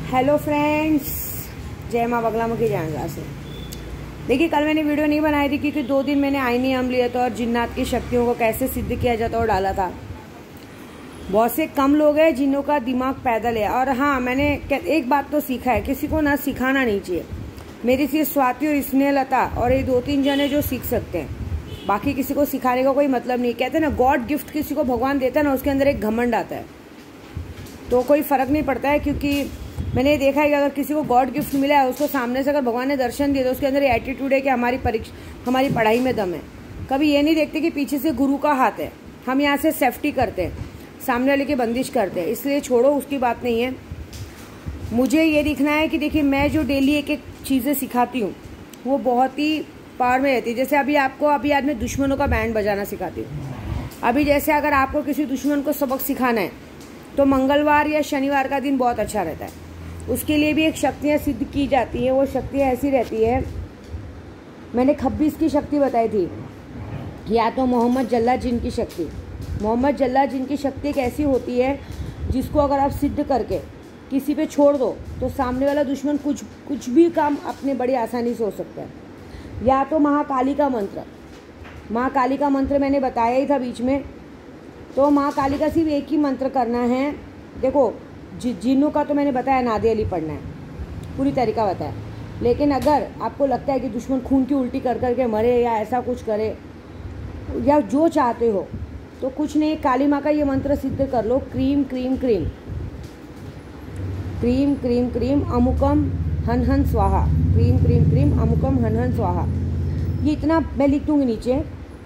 Hello friends, जय माँ बगलामुखी जानगा से। देखिए, कल मैंने वीडियो नहीं बनाई थी क्योंकि 2 दिन मैंने आईनी अम्ल लिया था और जिन्नात की शक्तियों को कैसे सिद्ध किया जाता है और डाला था। बहुत से कम लोग हैं जिन्हों का दिमाग पैदल है। और हाँ, मैंने एक बात तो सीखा है, किसी को ना सिखाना नहीं चाहिए। मेरी सी स्वाति और स्नेहलता और ये 2-3 जने जो सीख सकते हैं, बाकी किसी को सिखाने का कोई मतलब नहीं। कहते हैं ना, गॉड गिफ्ट किसी को भगवान देता है ना, उसके अंदर एक घमंड आता है, तो कोई फर्क नहीं पड़ता है। क्योंकि मैंने ये देखा है कि अगर किसी को गॉड गिफ्ट मिला है, उसको सामने से अगर भगवान ने दर्शन दिया तो उसके अंदर एटीट्यूड है कि हमारी पढ़ाई में दम है। कभी ये नहीं देखते कि पीछे से गुरु का हाथ है। हम यहाँ से सेफ्टी करते हैं, सामने वाले की बंदिश करते हैं, इसलिए छोड़ो, उसकी बात नहीं है। मुझे ये दिखना है कि देखिए, मैं जो डेली एक एक चीज़ें सिखाती हूँ वो बहुत ही पावर में रहती है। जैसे अभी आज मैं दुश्मनों का बैंड बजाना सिखाती हूँ। अभी जैसे अगर आपको किसी दुश्मन को सबक सिखाना है तो मंगलवार या शनिवार का दिन बहुत अच्छा रहता है। उसके लिए भी एक शक्तियाँ सिद्ध की जाती हैं। वो शक्तियाँ ऐसी रहती है, मैंने 26 की शक्ति बताई थी। या तो मोहम्मद जल्ला जिन की शक्ति, मोहम्मद जल्ला जिन की शक्ति एक ऐसी होती है जिसको अगर आप सिद्ध करके किसी पे छोड़ दो तो सामने वाला दुश्मन कुछ भी काम अपने बड़ी आसानी से हो सकता है। या तो महाकाली का मंत्र, महाकाली का मंत्र मैंने बताया ही था बीच में। तो महाकाली का सिर्फ एक ही मंत्र करना है। देखो, जिन्नों का तो मैंने बताया, नादे अली पढ़ना है, पूरी तरीका बताया। लेकिन अगर आपको लगता है कि दुश्मन खून की उल्टी कर करके मरे या ऐसा कुछ करे या जो चाहते हो, तो कुछ नहीं, काली माँ का ये मंत्र सिद्ध कर लो। क्रीम क्रीम क्रीम क्रीम क्रीम क्रीम अमुकम हन हन स्वाहा, क्रीम क्रीम क्रीम अमुकम हन हन स्वाहा। ये इतना मैं लिख दूँगी नीचे।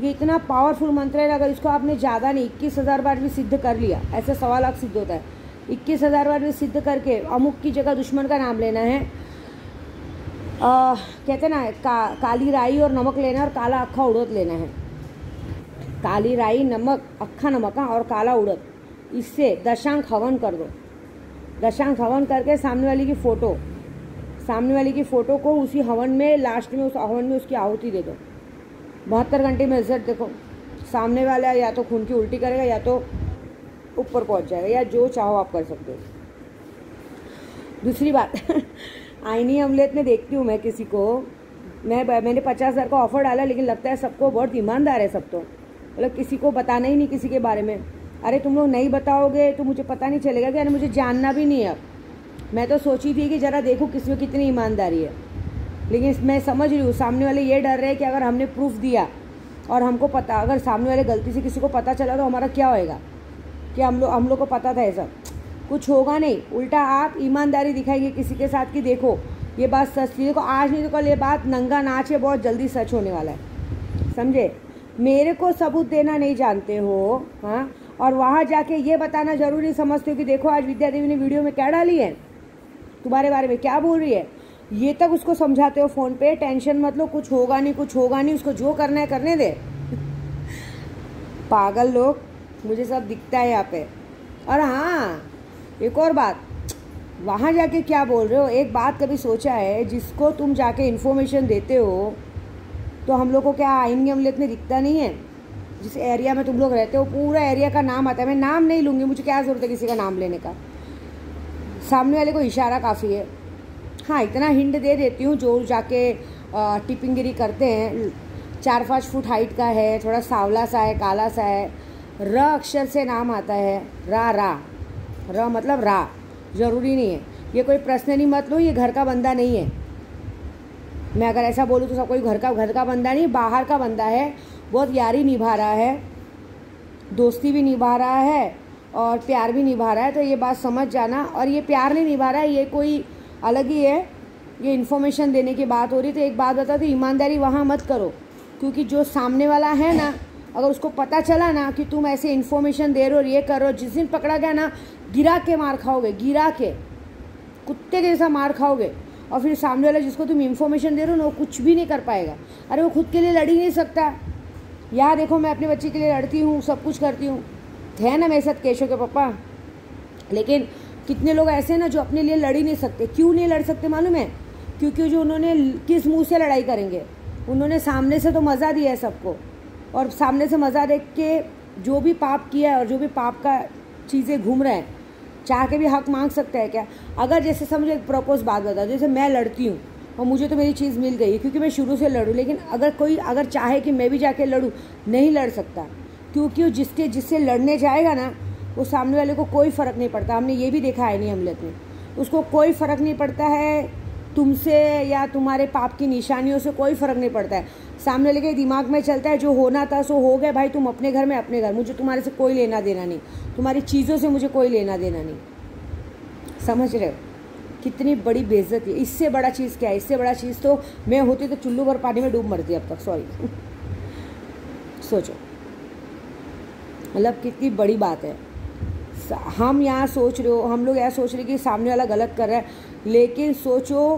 ये इतना पावरफुल मंत्र है, अगर इसको आपने ज़्यादा नहीं 21,000 बार भी सिद्ध कर लिया, ऐसे 1.25 लाख सिद्ध होता है। 21,000 बार भी सिद्ध करके अमुक की जगह दुश्मन का नाम लेना है। कहते ना, काली राई और नमक लेना है और काला अक्खा उड़द लेना है। काली राई, नमक, अक्खा नमक और काला उड़द, इससे दशांक हवन कर दो। दशांक हवन करके सामने वाली की फ़ोटो को उसी हवन में, लास्ट में उस हवन में उसकी आहुति दे दो। 72 घंटे में रिजल्ट देखो। सामने वाला या तो खून की उल्टी करेगा या तो ऊपर पहुंच जाएगा, या जो चाहो आप कर सकते हो। दूसरी बात आईनी अमलेट में देखती हूँ मैं किसी को, मैंने 50,000 का ऑफर डाला, लेकिन लगता है सबको बहुत ईमानदार है सब, तो मतलब किसी को बताना ही नहीं किसी के बारे में। अरे तुम लोग नहीं बताओगे तो मुझे पता नहीं चलेगा कि, अरे मुझे जानना भी नहीं है। अब मैं तो सोची थी कि ज़रा देखो किसी में कितनी ईमानदारी है, लेकिन मैं समझ रही हूँ सामने वाले ये डर रहे हैं कि अगर हमने प्रूफ दिया और हमको पता, अगर सामने वाले गलती से किसी को पता चला तो हमारा क्या होएगा, कि हम लोग को पता था ऐसा कुछ होगा नहीं। उल्टा आप ईमानदारी दिखाएंगे किसी के साथ कि देखो ये बात सच थी, देखो आज नहीं तो कल ये बात नंगा नाच है, बहुत जल्दी सच होने वाला है। समझे? मेरे को सबूत देना नहीं जानते हो, हाँ, और वहाँ जाके ये बताना जरूरी समझते हो कि देखो आज विद्या देवी ने वीडियो में क्या डाली है, तुम्हारे बारे में क्या बोल रही है, ये तक उसको समझाते हो फ़ोन पे। टेंशन मत लो, कुछ होगा नहीं, उसको जो करना है करने दे। पागल लोग, मुझे सब दिखता है यहाँ पे। और हाँ, एक और बात, वहाँ जाके क्या बोल रहे हो, एक बात कभी सोचा है, जिसको तुम जाके इन्फॉर्मेशन देते हो तो हम लोग को क्या आईनी अमलेट में दिखता नहीं है? जिस एरिया में तुम लोग रहते हो पूरा एरिया का नाम आता है। मैं नाम नहीं लूँगी, मुझे क्या ज़रूरत है किसी का नाम लेने का, सामने वाले को इशारा काफ़ी है। हाँ, इतना हिंट दे देती हूँ, जो जाके टिपिंगगिरी करते हैं, 4-5 फुट हाइट का है, थोड़ा सांवला सा है, काला सा है, र अक्षर से नाम आता है। र मतलब रा, ज़रूरी नहीं है। ये कोई पर्सनली मत लो, ये घर का बंदा नहीं है। मैं अगर ऐसा बोलूँ तो सब कोई घर का बंदा नहीं, बाहर का बंदा है। बहुत यारी निभा रहा है, दोस्ती भी निभा रहा है और प्यार भी निभा रहा है, तो ये बात समझ जाना। और ये प्यार नहीं निभा रहा है, ये कोई अलग ही है, ये इन्फॉर्मेशन देने की बात हो रही। तो एक बात बता दो, ईमानदारी वहाँ मत करो, क्योंकि जो सामने वाला है ना, अगर उसको पता चला ना कि तुम ऐसे इन्फॉर्मेशन दे रहे हो और ये कर रहे हो, जिस दिन पकड़ा गया ना, गिरा के मार खाओगे, गिरा के कुत्ते के जैसा मार खाओगे। और फिर सामने वाला जिसको तुम इन्फॉर्मेशन दे रहे हो ना, वो कुछ भी नहीं कर पाएगा। अरे वो खुद के लिए लड़ ही नहीं सकता। यहाँ देखो, मैं अपने बच्चे के लिए लड़ती हूँ, सब कुछ करती हूँ, थे ना मेरे साथ केशव के पापा। लेकिन कितने लोग ऐसे हैं ना जो अपने लिए लड़ ही नहीं सकते। क्यों नहीं लड़ सकते मालूम है? क्योंकि जो उन्होंने किस मुंह से लड़ाई करेंगे, उन्होंने सामने से तो मज़ा दिया है सबको, और सामने से मज़ा देख के जो भी पाप किया है और जो भी पाप का चीज़ें घूम रहे हैं, चाह के भी हक मांग सकता है क्या? अगर जैसे समझो एक प्रपोज बात बता, जैसे मैं लड़ती हूँ और मुझे तो मेरी चीज़ मिल गई क्योंकि मैं शुरू से लड़ूँ, लेकिन अगर कोई अगर चाहे कि मैं भी जाके लड़ूँ, नहीं लड़ सकता, क्योंकि जिससे लड़ने जाएगा ना, वो सामने वाले को कोई फ़र्क नहीं पड़ता। हमने ये भी देखा है नहीं अमलियत में, उसको कोई फ़र्क नहीं पड़ता है तुमसे या तुम्हारे पाप की निशानियों से, कोई फ़र्क नहीं पड़ता है। सामने वाले के दिमाग में चलता है जो होना था सो हो गया भाई, तुम अपने घर में अपने घर, मुझे तुम्हारे से कोई लेना देना नहीं, तुम्हारी चीज़ों से मुझे कोई लेना देना नहीं। समझ रहे हो कितनी बड़ी बेइज्जती है? इससे बड़ा चीज़ क्या है? इससे बड़ा चीज़ तो मैं होती तो चुल्लू भर पानी में डूब मरती अब तक। सॉरी सोचो मतलब कितनी बड़ी बात है। हम यहाँ सोच रहे हो, हम लोग यहाँ सोच रहे कि सामने वाला गलत कर रहा है, लेकिन सोचो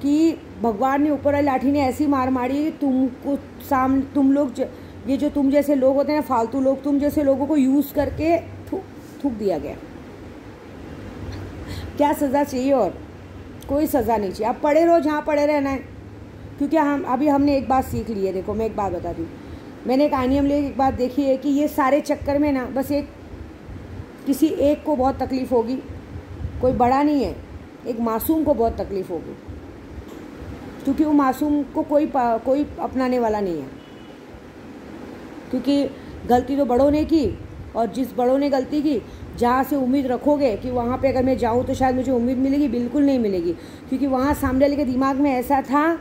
कि भगवान ने ऊपर वाली लाठी ने ऐसी मार मारी कि तुमको तुम लोग ये जो तुम जैसे लोग होते हैं ना, फालतू लोग, तुम जैसे लोगों को यूज़ करके थूक दिया गया। क्या सज़ा चाहिए? और कोई सज़ा नहीं चाहिए। अब पड़े रहो जहाँ पड़े रहना है, क्योंकि हमने एक बात सीख ली है। देखो मैं एक बात बता दूँ, मैंने एक आइनी अमले एक बात देखी है कि ये सारे चक्कर में ना बस किसी एक को बहुत तकलीफ़ होगी, कोई बड़ा नहीं है, एक मासूम को बहुत तकलीफ़ होगी, क्योंकि वो मासूम को कोई अपनाने वाला नहीं है। क्योंकि गलती तो बड़ों ने की, और जिस बड़ों ने गलती की, जहाँ से उम्मीद रखोगे कि वहाँ पे अगर मैं जाऊँ तो शायद मुझे उम्मीद मिलेगी, बिल्कुल नहीं मिलेगी। क्योंकि वहाँ सामने वाले के दिमाग में ऐसा था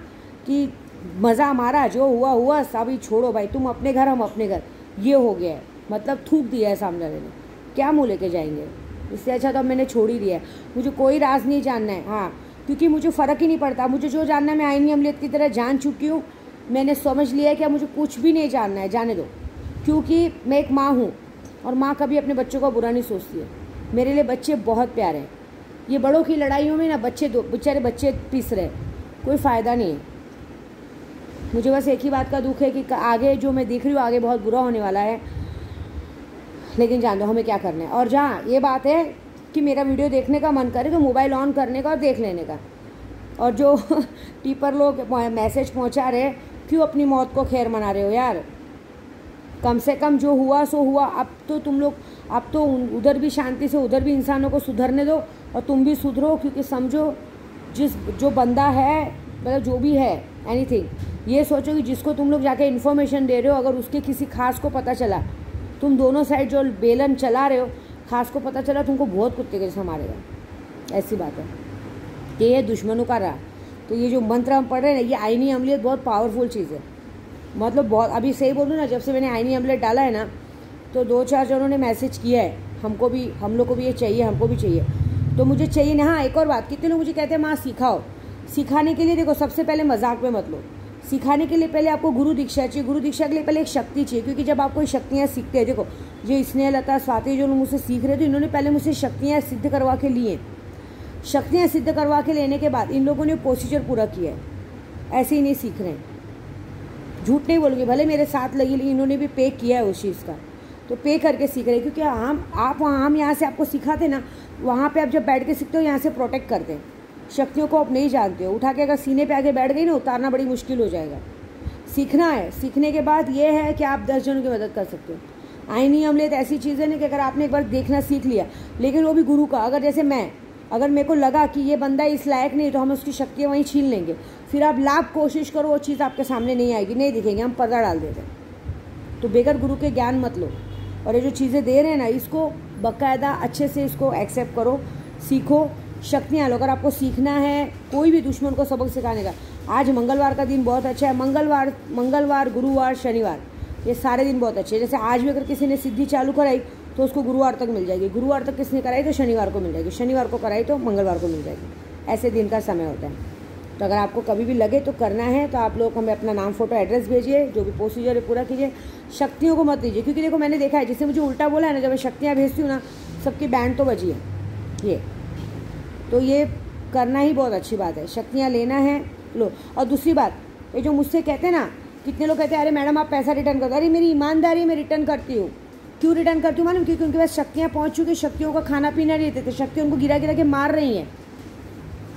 कि मज़ा हमारा, जो हुआ हुआ, अभी छोड़ो भाई, तुम अपने घर हम अपने घर, ये हो गया है, मतलब थूक दिया है सामने वाले ने, क्या मुँह लेके जाएंगे? इससे अच्छा तो अब मैंने छोड़ ही दिया है। मुझे कोई राज नहीं जानना है, हाँ, क्योंकि मुझे फ़र्क ही नहीं पड़ता। मुझे जो जानना है मैं आइनी अमलियत की तरह जान चुकी हूँ। मैंने समझ लिया है कि अब मुझे कुछ भी नहीं जानना है, जाने दो, क्योंकि मैं एक माँ हूँ और माँ कभी अपने बच्चों का बुरा नहीं सोचती है। मेरे लिए बच्चे बहुत प्यारे हैं। ये बड़ों की लड़ाइयों में ना बेचारे बच्चे पिस रहे, कोई फ़ायदा नहीं है। मुझे बस एक ही बात का दुख है कि आगे जो मैं देख रही हूँ, आगे बहुत बुरा होने वाला है, लेकिन जान दो हमें क्या करना है। और जहाँ ये बात है कि मेरा वीडियो देखने का मन करे तो मोबाइल ऑन करने का और देख लेने का। और जो टीपर लोग मैसेज पहुँचा रहे, क्यों अपनी मौत को खैर मना रहे हो यार? कम से कम जो हुआ सो हुआ। अब तो तुम लोग उधर भी शांति से, उधर भी इंसानों को सुधरने दो और तुम भी सुधरो। क्योंकि समझो जो बंदा है, मतलब जो भी है, एनीथिंग, ये सोचो कि जिसको तुम लोग जाके इन्फॉर्मेशन दे रहे हो, अगर उसके किसी खास को पता चला, तुम दोनों साइड जो बेलन चला रहे हो, खास को पता चला, तुमको बहुत कुत्ते के जैसा मारेगा। ऐसी बात है। ये है दुश्मनों का राह। तो ये जो मंत्र हम पढ़ रहे हैं ना, ये आइनी अमलियत बहुत पावरफुल चीज़ है। मतलब बहुत, अभी सही बोलूँ ना, जब से मैंने आइनी अमलियत डाला है ना, तो 2-4 जनों ने मैसेज किया है, हम लोग को भी ये चाहिए, हमको भी चाहिए। तो मुझे चाहिए ना। हाँ, एक और बात, कितने लोग मुझे कहते हैं माँ सिखाओ। सिखाने के लिए देखो, सबसे पहले मजाक में मत लो। सिखाने के लिए पहले आपको गुरु दीक्षा चाहिए। गुरु दीक्षा के लिए पहले एक शक्ति चाहिए, क्योंकि जब आप कोई शक्तियाँ सीखते हैं, देखो जो स्नेहलता, स्वाति, जो लोग मुझसे सीख रहे थे, इन्होंने पहले मुझसे शक्तियाँ सिद्ध करवा के लिए। शक्तियाँ सिद्ध करवा के लेने के बाद इन लोगों ने प्रोसीजर पूरा किया है। ऐसे ही नहीं सीख रहे हैं, झूठ नहीं बोलूँगी, भले मेरे साथ लगी, लेकिन इन्होंने भी पे किया है उस चीज़ का। तो पे करके सीख रहे हैं, क्योंकि हम यहाँ से आपको सिखाते ना, वहाँ पे आप जब बैठ के सीखते हो, यहाँ से प्रोटेक्ट करते हैं। शक्तियों को आप नहीं जानते हो, उठा के अगर सीने पे आगे बैठ गई ना, उतारना बड़ी मुश्किल हो जाएगा। सीखना है। सीखने के बाद ये है कि आप 10 जनों की मदद कर सकते हो। आइनी अमलियत ऐसी चीज़ है ना कि अगर आपने एक बार देखना सीख लिया, लेकिन वो भी गुरु का, अगर जैसे अगर मेरे को लगा कि ये बंदा इस लायक नहीं, तो हम उसकी शक्तियाँ वहीं छीन लेंगे। फिर आप लाख कोशिश करो, वो चीज़ आपके सामने नहीं आएगी, नहीं दिखेंगे, हम पर्दा डाल देते हैं। तो बेगर गुरु के ज्ञान मत लो। और ये जो चीज़ें दे रहे हैं ना, इसको बाकायदा अच्छे से इसको एक्सेप्ट करो, सीखो, शक्तियाँ लो। अगर आपको सीखना है कोई भी दुश्मन को सबक सिखाने का, आज मंगलवार का दिन बहुत अच्छा है। मंगलवार, गुरुवार, शनिवार, ये सारे दिन बहुत अच्छे हैं। जैसे आज भी अगर किसी ने सिद्धि चालू कराई तो उसको गुरुवार तक मिल जाएगी, गुरुवार तक किसने कराई तो शनिवार को मिल जाएगी, शनिवार को कराई तो मंगलवार को मिल जाएगी। ऐसे दिन का समय होता है। तो अगर आपको कभी भी लगे तो करना है, तो आप लोग हमें अपना नाम, फोटो, एड्रेस भेजिए, जो भी प्रोसीजर है पूरा कीजिए। शक्तियों को मत दीजिए, क्योंकि देखो मैंने देखा है, जिससे मुझे उल्टा बोला है ना, जब मैं शक्तियाँ भेजती हूँ ना, सबकी बैंड तो बजी है। तो ये करना ही बहुत अच्छी बात है। शक्तियाँ लेना है, लो। और दूसरी बात, ये जो मुझसे कहते हैं ना, कितने लोग कहते हैं अरे मैडम आप पैसा रिटर्न कर दो। अरे मेरी ईमानदारी, मैं रिटर्न करती हूँ। क्यों रिटर्न करती हूँ मालूम? क्योंकि उनके पास शक्तियाँ पहुँच चुकी, शक्तियों का खाना पीना नहीं देते, शक्तियाँ उनको गिरा गिरा के मार रही हैं,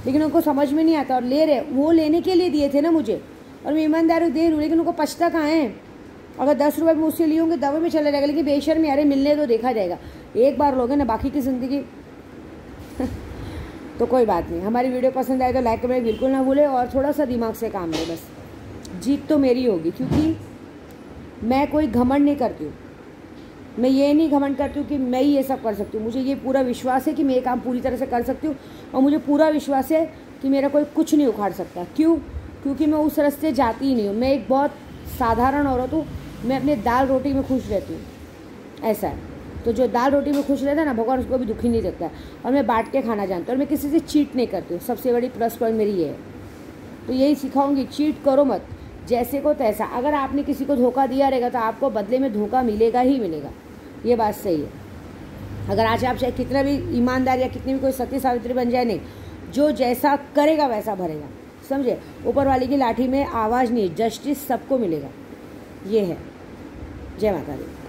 लेकिन उनको समझ में नहीं आता और ले रहे। वो लेने के लिए दिए थे ना मुझे, और मैं ईमानदारी दे रही हूँ, लेकिन उनको पछता कहाँ है? अगर 10 रुपये मुझसे लिए होंगे दवा में चला जाएगा, लेकिन बेशर्मी, अरे मिलने तो देखा जाएगा। एक बार लोगे ना, बाकी की ज़िंदगी तो कोई बात नहीं, हमारी वीडियो पसंद आए तो लाइक करना बिल्कुल ना भूले और थोड़ा सा दिमाग से काम ले। बस जीत तो मेरी होगी, क्योंकि मैं कोई घमंड नहीं करती हूँ। मैं ये नहीं घमंड करती हूँ कि मैं ही ये सब कर सकती हूँ। मुझे ये पूरा विश्वास है कि मैं ये काम पूरी तरह से कर सकती हूँ और मुझे पूरा विश्वास है कि मेरा कोई कुछ नहीं उखाड़ सकता। क्यों? क्योंकि मैं उस रास्ते जाती ही नहीं हूँ। मैं एक बहुत साधारण औरत हूँ। मैं अपने दाल रोटी में खुश रहती हूँ, ऐसा है। तो जो दाल रोटी में खुश रहता है ना, भगवान उसको भी दुखी नहीं देता है। और मैं बांट के खाना जानती हूँ और मैं किसी से चीट नहीं करती हूँ। सबसे बड़ी प्लस पॉइंट मेरी ये है। तो यही सिखाऊंगी, चीट करो मत, जैसे को तैसा। अगर आपने किसी को धोखा दिया रहेगा तो आपको बदले में धोखा मिलेगा ही मिलेगा, ये बात सही है। अगर आज आप चाहे कितना भी ईमानदार या कितनी भी कोई सती सावित्री बन जाए, नहीं, जो जैसा करेगा वैसा भरेगा, समझे। ऊपर वाली की लाठी में आवाज़ नहीं, जस्टिस सबको मिलेगा, ये है। जय माता दी।